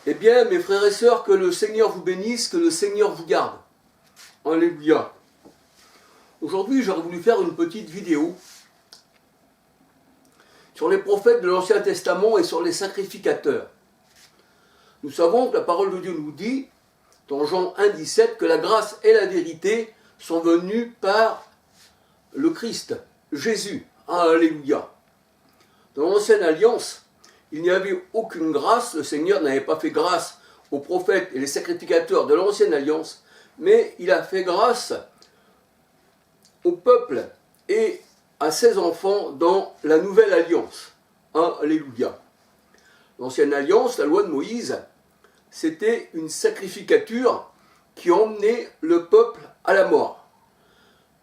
Eh bien, mes frères et sœurs, que le Seigneur vous bénisse, que le Seigneur vous garde. Alléluia. Aujourd'hui, j'aurais voulu faire une petite vidéo sur les prophètes de l'Ancien Testament et sur les sacrificateurs. Nous savons que la parole de Dieu nous dit, dans Jean 1, 17, que la grâce et la vérité sont venues par le Christ, Jésus. Alléluia. Dans l'Ancienne Alliance, il n'y avait aucune grâce, le Seigneur n'avait pas fait grâce aux prophètes et les sacrificateurs de l'Ancienne Alliance, mais il a fait grâce au peuple et à ses enfants dans la Nouvelle Alliance. Alléluia. L'Ancienne Alliance, la loi de Moïse, c'était une sacrificature qui emmenait le peuple à la mort.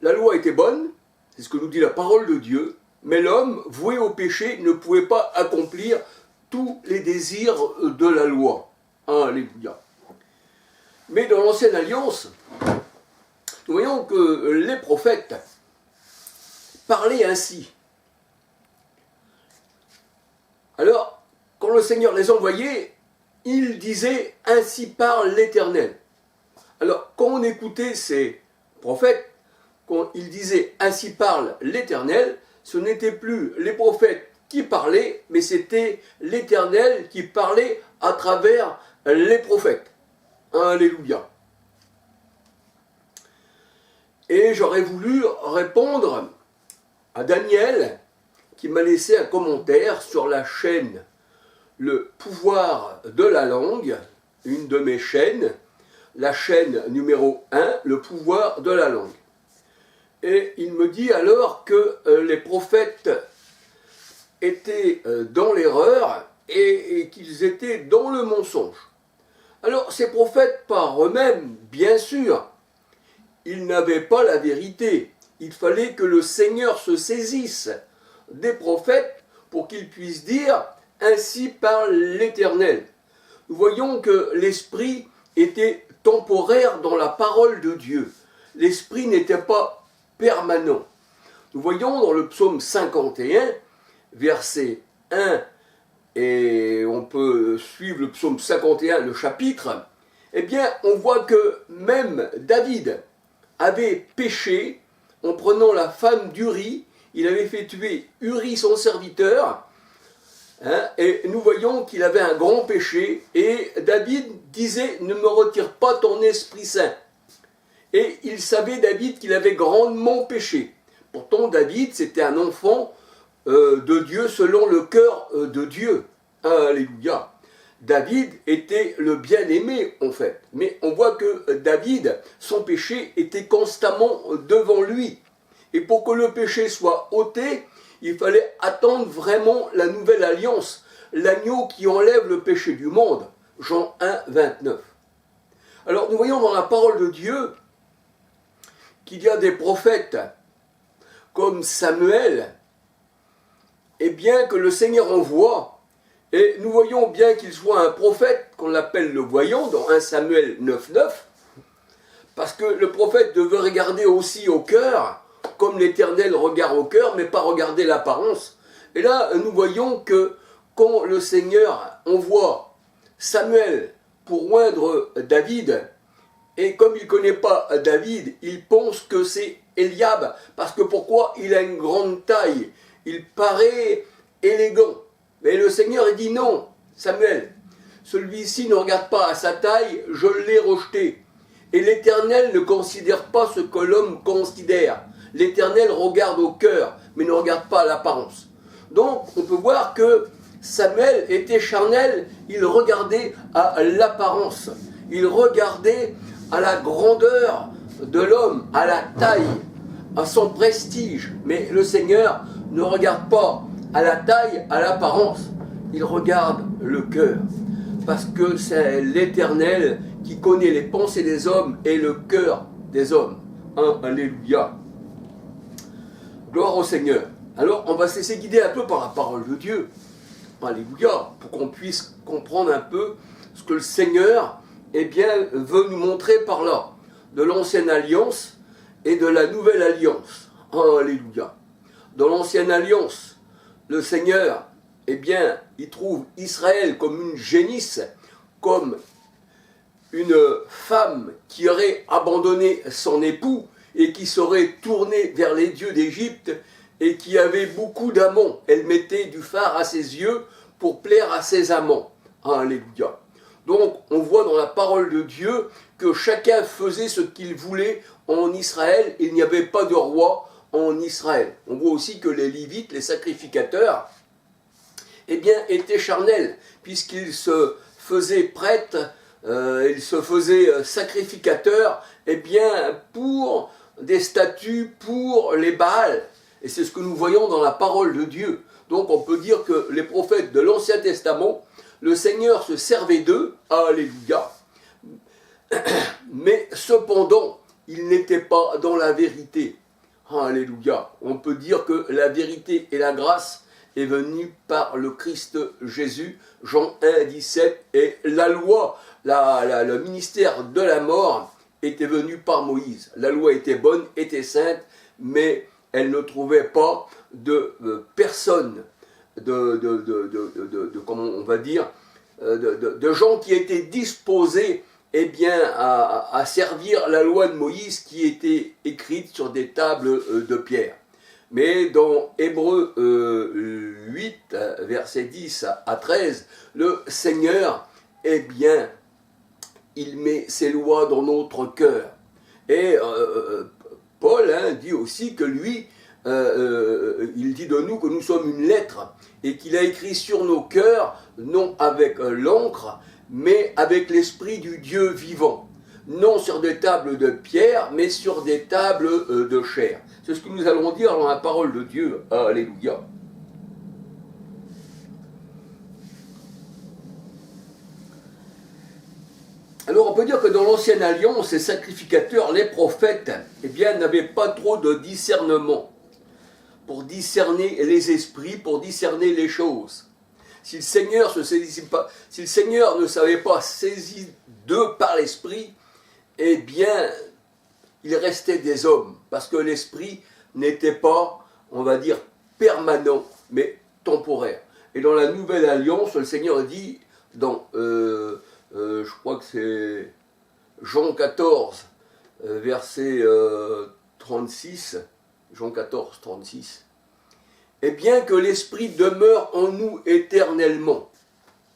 La loi était bonne, c'est ce que nous dit la parole de Dieu, mais l'homme, voué au péché, ne pouvait pas accomplir tous les désirs de la loi. Alléluia. Mais dans l'Ancienne Alliance, nous voyons que les prophètes parlaient ainsi. Alors, quand le Seigneur les envoyait, il disait « Ainsi parle l'Éternel ». Alors, quand on écoutait ces prophètes, quand ils disaient « Ainsi parle l'Éternel », ce n'étaient plus les prophètes qui parlaient, mais c'était l'Éternel qui parlait à travers les prophètes. Alléluia. Et j'aurais voulu répondre à Daniel, qui m'a laissé un commentaire sur la chaîne Le pouvoir de la langue, une de mes chaînes, la chaîne numéro 1, Le pouvoir de la langue. Et il me dit alors que les prophètes étaient dans l'erreur et qu'ils étaient dans le mensonge. Alors ces prophètes par eux-mêmes, bien sûr, ils n'avaient pas la vérité. Il fallait que le Seigneur se saisisse des prophètes pour qu'ils puissent dire « Ainsi parle l'Éternel ». Nous voyons que l'esprit était temporaire dans la parole de Dieu. L'esprit n'était pas permanent. Nous voyons dans le psaume 51, verset 1, et on peut suivre le psaume 51, le chapitre, eh bien on voit que même David avait péché en prenant la femme d'Uri, il avait fait tuer Uri son serviteur, et nous voyons qu'il avait un grand péché, et David disait « Ne me retire pas ton Esprit Saint ». Et il savait, David, qu'il avait grandement péché. Pourtant, David, c'était un enfant de Dieu selon le cœur de Dieu. Alléluia. David était le bien-aimé, en fait. Mais on voit que David, son péché était constamment devant lui. Et pour que le péché soit ôté, il fallait attendre vraiment la nouvelle alliance, l'agneau qui enlève le péché du monde. Jean 1, 29. Alors, nous voyons dans la parole de Dieu qu'il y a des prophètes comme Samuel, et bien que le Seigneur envoie, et nous voyons bien qu'il soit un prophète, qu'on l'appelle le voyant, dans 1 Samuel 9, 9, parce que le prophète devait regarder aussi au cœur, comme l'Éternel regarde au cœur, mais pas regarder l'apparence. Et là, nous voyons que quand le Seigneur envoie Samuel pour oindre David, et comme il ne connaît pas David, il pense que c'est Eliab, parce que pourquoi? Il a une grande taille, il paraît élégant. Mais le Seigneur il dit non, Samuel, celui-ci ne regarde pas à sa taille, je l'ai rejeté. Et l'Éternel ne considère pas ce que l'homme considère. L'Éternel regarde au cœur, mais ne regarde pas à l'apparence. Donc on peut voir que Samuel était charnel, il regardait à l'apparence, il regardait à la grandeur de l'homme, à la taille, à son prestige. Mais le Seigneur ne regarde pas à la taille, à l'apparence, il regarde le cœur. Parce que c'est l'Éternel qui connaît les pensées des hommes et le cœur des hommes. Alléluia. Gloire au Seigneur. Alors on va se laisser guider un peu par la parole de Dieu. Alléluia. Pour qu'on puisse comprendre un peu ce que le Seigneur veut nous montrer par là. De l'ancienne alliance et de la nouvelle alliance. Alléluia. Dans l'ancienne alliance, le Seigneur eh bien, il trouve Israël comme une génisse, comme une femme qui aurait abandonné son époux et qui serait tournée vers les dieux d'Égypte et qui avait beaucoup d'amants. Elle mettait du fard à ses yeux pour plaire à ses amants. Alléluia. Donc, on voit dans la parole de Dieu que chacun faisait ce qu'il voulait en Israël. Il n'y avait pas de roi en Israël. On voit aussi que les Lévites, les sacrificateurs, eh bien, étaient charnels, puisqu'ils se faisaient prêtres, ils se faisaient sacrificateurs, eh bien, pour des statues, pour les Baals. Et c'est ce que nous voyons dans la parole de Dieu. Donc, on peut dire que les prophètes de l'Ancien Testament, le Seigneur se servait d'eux, alléluia. Mais cependant, ils n'étaient pas dans la vérité. Alléluia. On peut dire que la vérité et la grâce est venue par le Christ Jésus, Jean 1, 17, et la loi, le ministère de la mort était venu par Moïse. La loi était bonne, était sainte, mais elle ne trouvait pas de personne, comment on va dire, de gens qui étaient disposés eh bien, à servir la loi de Moïse qui était écrite sur des tables de pierre. Mais dans Hébreux 8, versets 10 à 13, le Seigneur, eh bien, il met ses lois dans notre cœur. Et Paul dit aussi que lui, il dit de nous que nous sommes une lettre et qu'il a écrit sur nos cœurs, non avec l'encre, mais avec l'esprit du Dieu vivant. Non sur des tables de pierre, mais sur des tables de chair. C'est ce que nous allons dire dans la parole de Dieu. Alléluia. Alors on peut dire que dans l'Ancienne Alliance, les sacrificateurs, les prophètes, eh bien, n'avaient pas trop de discernement pour discerner les esprits, pour discerner les choses. Si le Seigneur ne savait pas saisir d'eux par l'esprit, eh bien, il restait des hommes, parce que l'esprit n'était pas, on va dire, permanent, mais temporaire. Et dans la Nouvelle Alliance, le Seigneur dit, dans, je crois que c'est Jean 14, verset 36, Jean 14, 36, et bien que l'Esprit demeure en nous éternellement.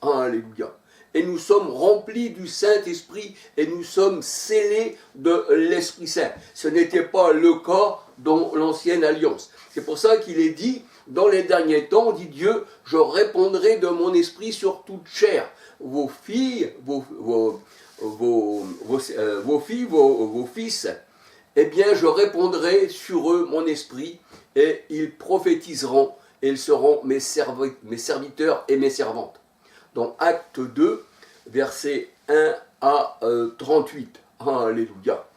Alléluia. Et nous sommes remplis du Saint-Esprit et nous sommes scellés de l'Esprit Saint. Ce n'était pas le cas dans l'Ancienne Alliance. C'est pour ça qu'il est dit, dans les derniers temps, dit Dieu, je répandrai de mon esprit sur toute chair. Vos filles, vos fils, eh bien je répandrai sur eux mon esprit et ils prophétiseront et ils seront mes serviteurs et mes servantes. Dans Acte 2, versets 1 à 38. Alléluia.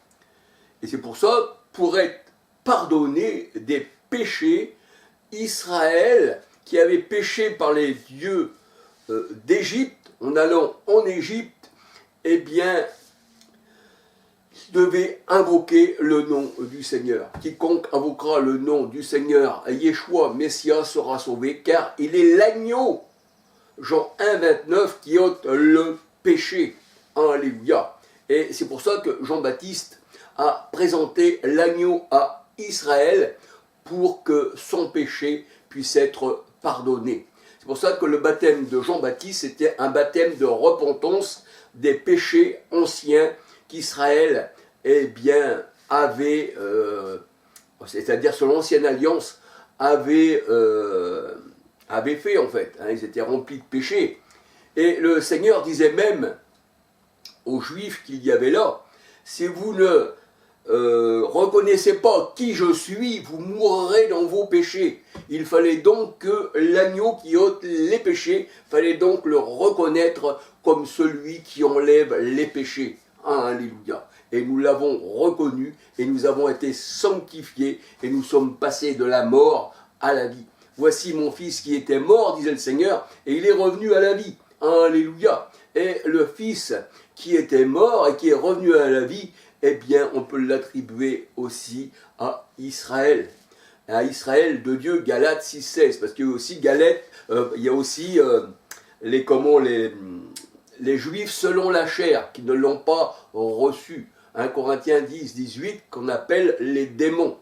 Et c'est pour ça, pour être pardonné des péchés, Israël, qui avait péché par les dieux d'Égypte, en allant en Égypte, eh bien, devait invoquer le nom du Seigneur. Quiconque invoquera le nom du Seigneur, Yeshua, Messia, sera sauvé, car il est l'agneau, Jean 1, 29, qui ôte le péché. Alléluia. Et c'est pour ça que Jean-Baptiste a présenté l'agneau à Israël pour que son péché puisse être pardonné. C'est pour ça que le baptême de Jean-Baptiste était un baptême de repentance des péchés anciens qu'Israël eh bien, avait, c'est-à-dire sur l'ancienne alliance, avait fait en fait. Ils étaient remplis de péchés. Et le Seigneur disait même aux Juifs qu'il y avait là, si vous ne reconnaissez pas qui je suis, vous mourrez dans vos péchés. Il fallait donc que l'agneau qui ôte les péchés, fallait donc le reconnaître comme celui qui enlève les péchés. Alléluia. Et nous l'avons reconnu, et nous avons été sanctifiés, et nous sommes passés de la mort à la vie. Voici mon fils qui était mort, disait le Seigneur, et il est revenu à la vie. Alléluia. Et le fils qui était mort et qui est revenu à la vie, eh bien, on peut l'attribuer aussi à Israël. à Israël de Dieu, Galates 6,16, parce qu'il y a aussi il y a aussi les Juifs selon la chair, qui ne l'ont pas reçu. 1 Corinthiens 10,18, qu'on appelle les démons.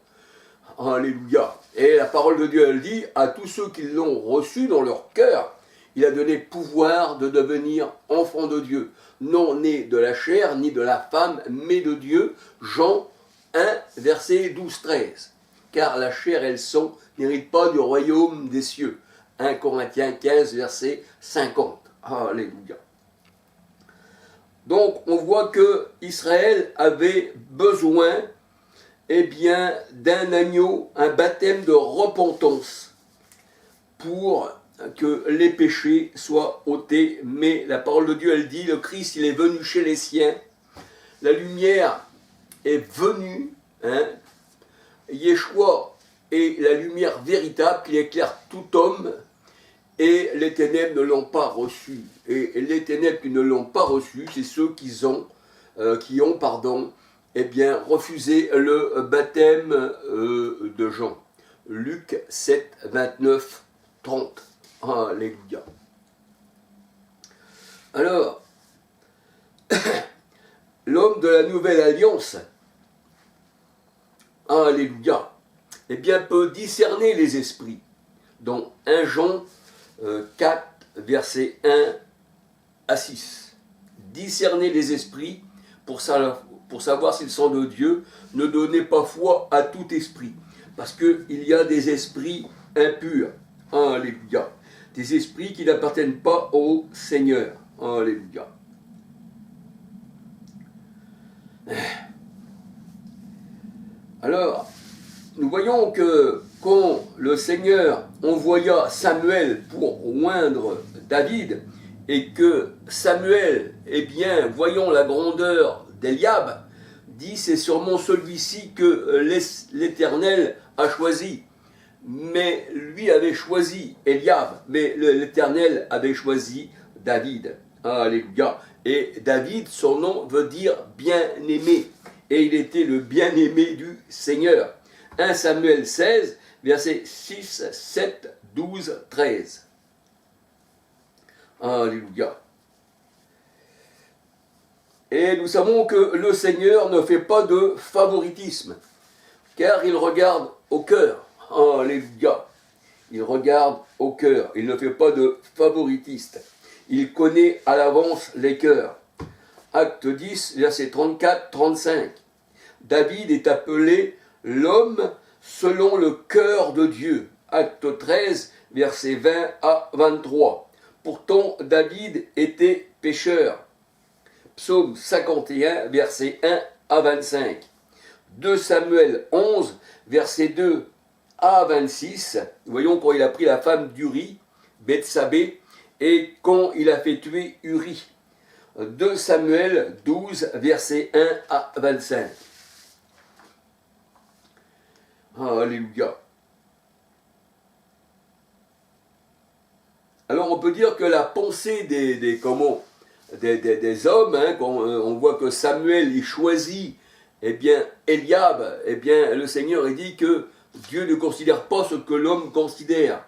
Alléluia. Et la parole de Dieu, elle dit, à tous ceux qui l'ont reçu dans leur cœur, il a donné pouvoir de devenir enfants de Dieu, non nés de la chair, ni de la femme, mais de Dieu. Jean 1, verset 12-13. Car la chair et le sang n'héritent pas du royaume des cieux. 1 Corinthiens 15, verset 50. Alléluia. Donc, on voit que Israël avait besoin d'un agneau, un baptême de repentance pour que les péchés soient ôtés. Mais la parole de Dieu, elle dit, le Christ, il est venu chez les siens. La lumière est venue. Yeshua est la lumière véritable qui éclaire tout homme. Et les ténèbres ne l'ont pas reçu. Et les ténèbres qui ne l'ont pas reçu, c'est ceux qui ont refusé le baptême de Jean. Luc 7, 29, 30. Alléluia. Alors, l'homme de la nouvelle alliance, alléluia, peut discerner les esprits. Dans 1 Jean 4, versets 1 à 6. Discerner les esprits pour savoir s'ils sont de Dieu, ne donnez pas foi à tout esprit, parce qu'il y a des esprits impurs. Alléluia. Des esprits qui n'appartiennent pas au Seigneur. Alléluia. Alors, nous voyons que quand le Seigneur envoya Samuel pour oindre David, et que Samuel, voyant la grandeur d'Eliab, dit, c'est sûrement celui-ci que l'Éternel a choisi. Mais lui avait choisi Eliab, mais l'Éternel avait choisi David. Alléluia. Et David, son nom veut dire bien-aimé. Et il était le bien-aimé du Seigneur. 1 Samuel 16, versets 6, 7, 12, 13. Alléluia. Et nous savons que le Seigneur ne fait pas de favoritisme, car il regarde au cœur. Alléluia. Il regarde au cœur. Il ne fait pas de favoritiste. Il connaît à l'avance les cœurs. Acte 10, verset 34-35. David est appelé l'homme selon le cœur de Dieu. Acte 13, verset 20 à 23. Pourtant, David était pécheur. Psaume 51, verset 1 à 25. 2 Samuel 11, verset 2 à 26. Nous voyons quand il a pris la femme d'Uri, Bethsabée, et quand il a fait tuer Uri. 2 Samuel 12, verset 1 à 25. Alléluia. Alors on peut dire que la pensée des hommes, quand on voit que Samuel il choisit Eliab, le Seigneur il dit que Dieu ne considère pas ce que l'homme considère.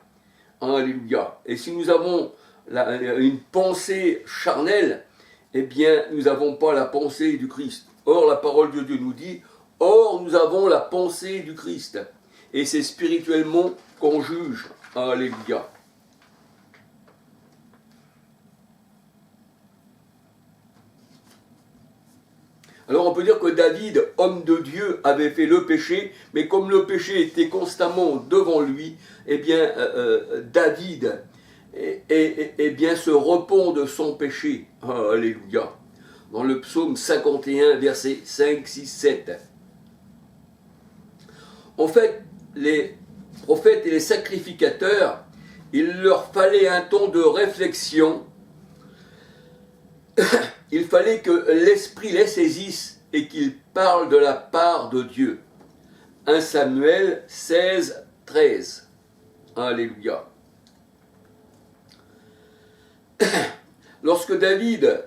Alléluia. Et si nous avons une pensée charnelle, nous n'avons pas la pensée du Christ. Or, la parole de Dieu nous dit, or, nous avons la pensée du Christ. Et c'est spirituellement qu'on juge. Alléluia. Alors on peut dire que David, homme de Dieu, avait fait le péché, mais comme le péché était constamment devant lui, David se repent de son péché. Alléluia. Dans le psaume 51, versets 5, 6, 7. En fait, les prophètes et les sacrificateurs, il leur fallait un temps de réflexion. Il fallait que l'Esprit les saisisse et qu'ils parlent de la part de Dieu. 1 Samuel 16, 13. Alléluia. Lorsque David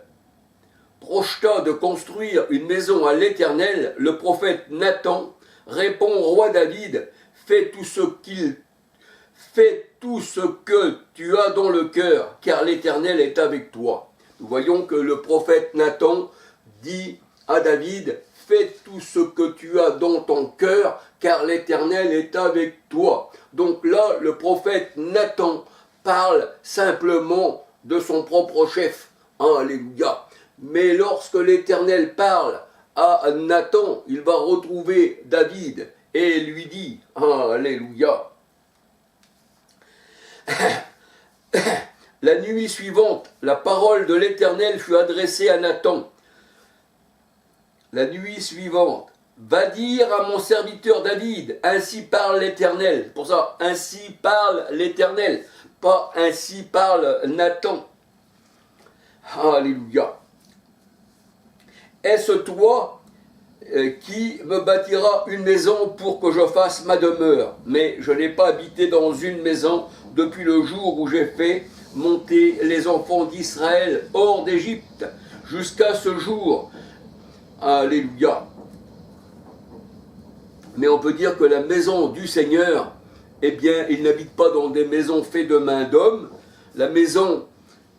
projeta de construire une maison à l'Éternel, le prophète Nathan répond au roi David, « fais tout ce que tu as dans le cœur, car l'Éternel est avec toi. Nous voyons que le prophète Nathan dit à David, fais tout ce que tu as dans ton cœur, car l'Éternel est avec toi. Donc là, le prophète Nathan parle simplement de son propre chef. Alléluia. Mais lorsque l'Éternel parle à Nathan, il va retrouver David et lui dit, Alléluia. La nuit suivante, la parole de l'Éternel fut adressée à Nathan. La nuit suivante, va dire à mon serviteur David, ainsi parle l'Éternel. Pour ça, ainsi parle l'Éternel, pas ainsi parle Nathan. Alléluia. Est-ce toi qui me bâtira une maison pour que je fasse ma demeure? Mais je n'ai pas habité dans une maison depuis le jour où j'ai fait monter les enfants d'Israël hors d'Égypte jusqu'à ce jour. Alléluia. Mais on peut dire que la maison du Seigneur, eh bien, il n'habite pas dans des maisons faites de main d'homme. La maison,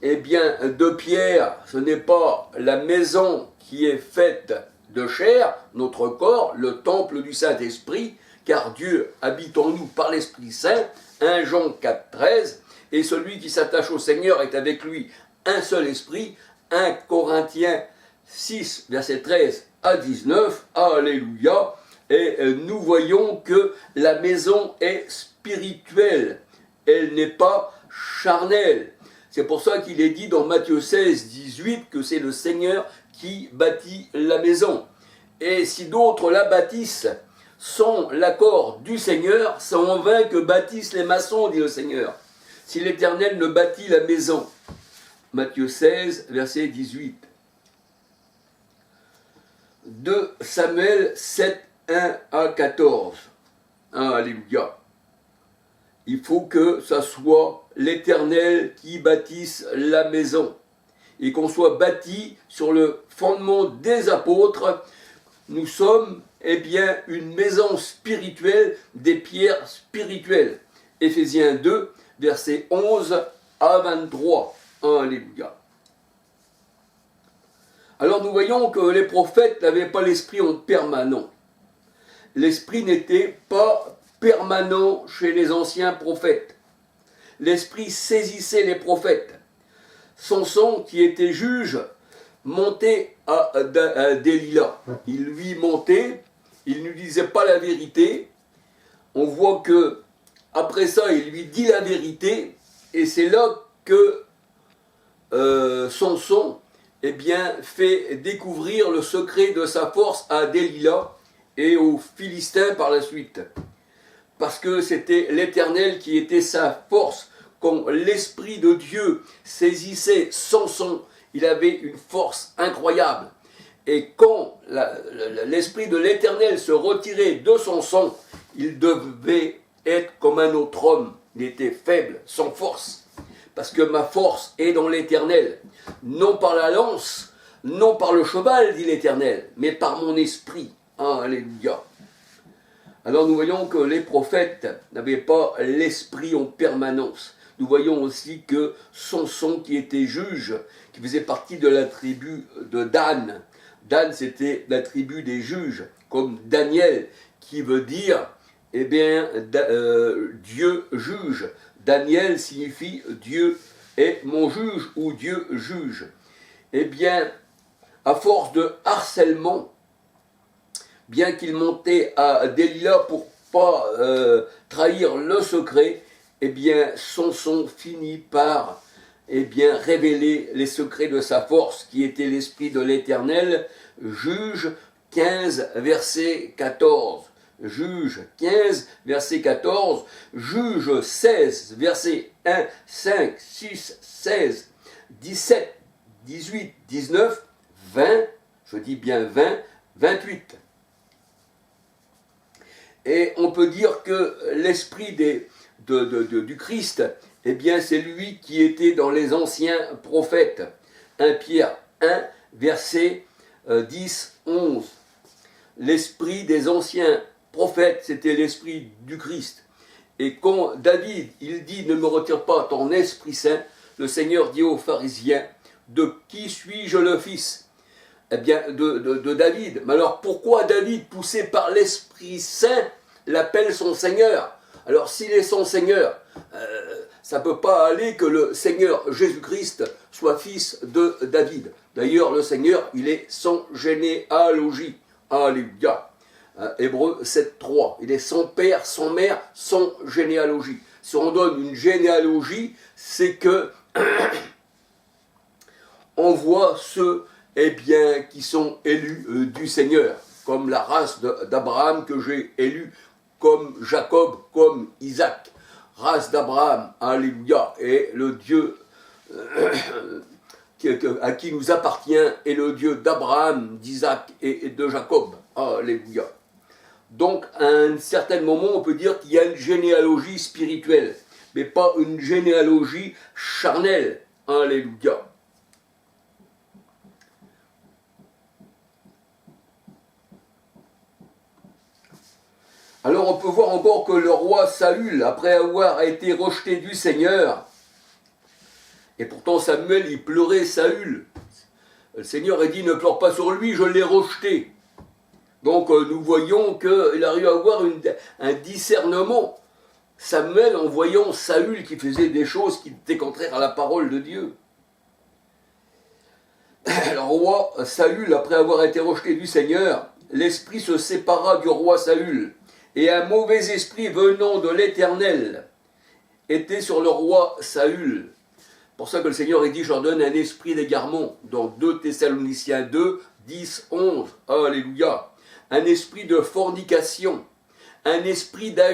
eh bien, de pierre, ce n'est pas la maison qui est faite de chair, notre corps, le temple du Saint-Esprit, car Dieu habite en nous par l'Esprit Saint, 1 Jean 4, 13, et celui qui s'attache au Seigneur est avec lui un seul esprit, 1 Corinthiens 6, verset 13 à 19, Alléluia. Et nous voyons que la maison est spirituelle, elle n'est pas charnelle. C'est pour ça qu'il est dit dans Matthieu 16, 18 que c'est le Seigneur qui bâtit la maison. Et si d'autres la bâtissent sans l'accord du Seigneur, c'est en vain que bâtissent les maçons, dit le Seigneur. Si l'Éternel ne bâtit la maison. Matthieu 16, verset 18. 2 Samuel 7, 1 à 14. Alléluia. Il faut que ça soit l'Éternel qui bâtisse la maison et qu'on soit bâti sur le fondement des apôtres. Nous sommes, eh bien, une maison spirituelle, des pierres spirituelles. Éphésiens 2, versets 11 à 23. Alléluia. Alors nous voyons que les prophètes n'avaient pas l'esprit en permanent. L'esprit n'était pas permanent chez les anciens prophètes. L'esprit saisissait les prophètes. Samson, qui était juge, montait à Delilah. Il lui montait, il ne lui disait pas la vérité. On voit que après ça, il lui dit la vérité, et c'est là que Samson, eh bien, fait découvrir le secret de sa force à Delilah et aux Philistins par la suite. Parce que c'était l'Éternel qui était sa force. Quand l'Esprit de Dieu saisissait Samson, il avait une force incroyable. Et quand l'Esprit de l'Éternel se retirait de Samson, il devait être comme un autre homme. Il était faible, sans force. Parce que ma force est dans l'Éternel. Non par la lance, non par le cheval, dit l'Éternel, mais par mon esprit. Alléluia. Alors nous voyons que les prophètes n'avaient pas l'esprit en permanence. Nous voyons aussi que Samson, qui était juge, qui faisait partie de la tribu de Dan. Dan, c'était la tribu des juges, comme Daniel, qui veut dire, eh bien, Dieu juge. Daniel signifie Dieu est mon juge ou Dieu juge. Eh bien, à force de harcèlement, bien qu'il montait à Delilah pour pas trahir le secret, eh bien, Samson finit par révéler les secrets de sa force, qui était l'Esprit de l'Éternel. Juge 15, verset 14. Juge 15, verset 14. Juge 16, verset 1, 5, 6, 16, 17, 18, 19, 20, je dis bien 20, 28. Et on peut dire que l'esprit du Christ, eh bien c'est lui qui était dans les anciens prophètes. 1 Pierre 1, verset 10, 11. L'esprit des anciens prophète, c'était l'esprit du Christ. Et quand David, il dit « Ne me retire pas ton Esprit Saint », le Seigneur dit aux pharisiens « De qui suis-je le fils ?» Eh bien, de David. Mais alors, pourquoi David, poussé par l'Esprit Saint, l'appelle son Seigneur? Alors, s'il est son Seigneur, ça ne peut pas aller que le Seigneur Jésus-Christ soit fils de David. D'ailleurs, le Seigneur, il est sans généalogie. Alléluia. Hébreux 7.3. Il est sans père, sans mère, sans généalogie. Si on donne une généalogie, c'est que on voit ceux qui sont élus du Seigneur, comme la race d'Abraham que j'ai élue, comme Jacob, comme Isaac. Race d'Abraham, alléluia, et le Dieu à qui nous appartient est le Dieu d'Abraham, d'Isaac et de Jacob. Alléluia. Donc, à un certain moment, on peut dire qu'il y a une généalogie spirituelle, mais pas une généalogie charnelle. Alléluia. Alors, on peut voir encore que le roi Saül, après avoir été rejeté du Seigneur, et pourtant Samuel, il pleurait Saül. Le Seigneur a dit, ne pleure pas sur lui, je l'ai rejeté. Donc nous voyons qu'il arrive à avoir un discernement. Samuel, en voyant Saül qui faisait des choses qui étaient contraires à la parole de Dieu. Le roi Saül, après avoir été rejeté du Seigneur, l'esprit se sépara du roi Saül, et un mauvais esprit venant de l'Éternel était sur le roi Saül. C'est pour ça que le Seigneur a dit, je leur donne un esprit d'égarement, dans 2 Thessaloniciens 2, 10, 11, alléluia. Un esprit de fornication, un esprit de